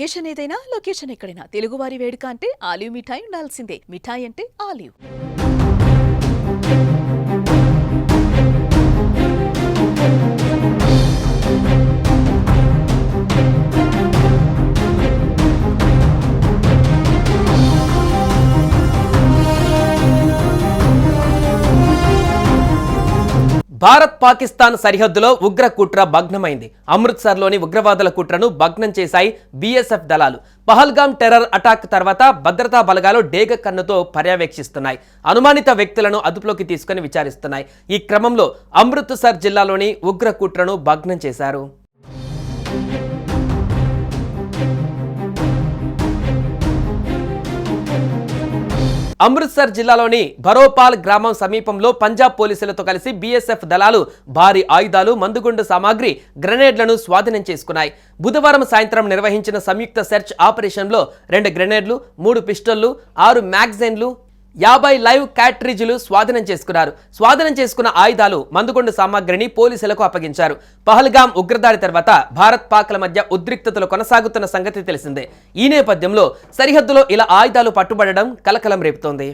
Occasion ఏదైనా location ఎక్కడైనా తెలుగువారి వేడుక అంటే ఆలివ్ మిఠాయి ఉండాల్సిందే. మిఠాయి అంటే ఆలివ్. భారత్ పాకిస్తాన్ సరిహద్దులో ఉగ్ర కుట్ర భగ్నమైంది. అమృత్సర్లోని ఉగ్రవాదుల కుట్రను భగ్నం చేశాయి బీఎస్ఎఫ్ దళాలు. పహల్గామ్ టెర్రర్ అటాక్ తర్వాత భద్రతా బలగాలు డేగ కన్నుతో పర్యవేక్షిస్తున్నాయి. అనుమానిత వ్యక్తులను అదుపులోకి తీసుకుని విచారిస్తున్నాయి. ఈ క్రమంలో అమృత్సర్ జిల్లాలోని ఉగ్ర కుట్రను భగ్నం చేశారు. అమృత్సర్ జిల్లాలోని భరోపాల్ గ్రామం సమీపంలో పంజాబ్ పోలీసులతో కలిసి బీఎస్ఎఫ్ దళాలు భారీ ఆయుధాలు, మందుగుండు సామాగ్రి, గ్రెనేడ్లను స్వాధీనం చేసుకున్నాయి. బుధవారం సాయంత్రం నిర్వహించిన సంయుక్త సెర్చ్ ఆపరేషన్లో 2 గ్రెనేడ్లు, 3 పిస్టళ్లు, 6 మ్యాగజైన్లు, 50 లైవ్ క్యాట్రిడ్జ్లు స్వాధీనం చేసుకున్నారు. స్వాధీనం చేసుకున్న ఆయుధాలు, మందుగుండు సామాగ్రిని పోలీసులకు అప్పగించారు. పహల్గామ్ ఉగ్రదాడి తర్వాత భారత్ పాక్ల మధ్య ఉద్రిక్తతలు కొనసాగుతున్న సంగతి తెలిసిందే. ఈ నేపథ్యంలో సరిహద్దులో ఇలా ఆయుధాలు పట్టుబడడం కలకలం రేపుతోంది.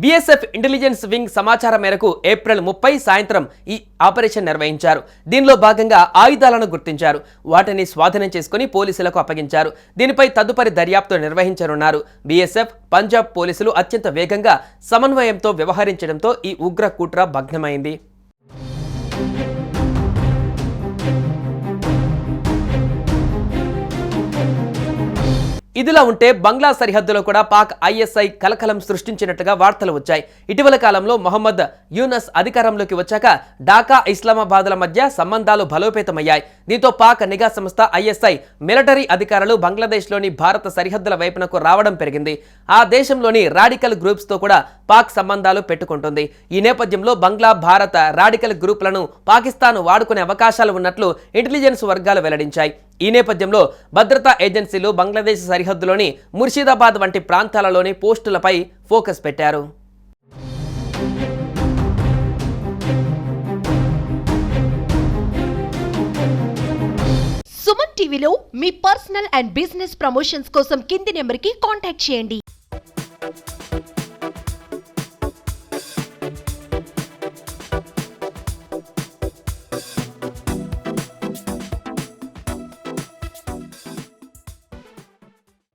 బీఎస్ఎఫ్ ఇంటెలిజెన్స్ వింగ్ సమాచారం మేరకు ఏప్రిల్ 30 సాయంత్రం ఈ ఆపరేషన్ నిర్వహించారు. దీనిలో భాగంగా ఆయుధాలను గుర్తించారు. వాటిని స్వాధీనం చేసుకుని పోలీసులకు అప్పగించారు. దీనిపై తదుపరి దర్యాప్తు నిర్వహించనున్నారు. బీఎస్ఎఫ్, పంజాబ్ పోలీసులు అత్యంత వేగంగా సమన్వయంతో వ్యవహరించడంతో ఈ ఉగ్ర కుట్ర భగ్నమైంది. ఇదిలా ఉంటే బంగ్లా సరిహద్దులో కూడా పాక్ ఐఎస్ఐ కలకలం సృష్టించినట్టుగా వార్తలు వచ్చాయి. ఇటీవల కాలంలో మొహమ్మద్ యూనస్ అధికారంలోకి వచ్చాక ఢాకా, ఇస్లామాబాద్ల మధ్య సంబంధాలు బలోపేతమయ్యాయి. దీంతో పాక్ నిఘా సంస్థ ఐఎస్ఐ మిలిటరీ అధికారులు బంగ్లాదేశ్లోని భారత సరిహద్దుల వైపునకు రావడం పెరిగింది. ఆ దేశంలోని రాడికల్ గ్రూప్స్తో కూడా పాక్ సంబంధాలు పెట్టుకుంటుంది. ఈ నేపథ్యంలో బంగ్లా, భారత రాడికల్ గ్రూపులను పాకిస్తాన్ వాడుకునే అవకాశాలు ఉన్నట్లు ఇంటెలిజెన్స్ వర్గాలు వెల్లడించాయి. ఈ నేపథ్యంలో భద్రతా ఏజెన్సీలు బంగ్లాదేశ్ సరిహద్దులోని ముర్షిదాబాద్ వంటి ప్రాంతాలలోని పోస్టులపై ఫోకస్ పెట్టారు. సుమన్ టీవీలో మీ పర్సనల్ అండ్ బిజినెస్ ప్రమోషన్స్ కోసం కింది నెంబర్కి కాంటాక్ట్ చేయండి.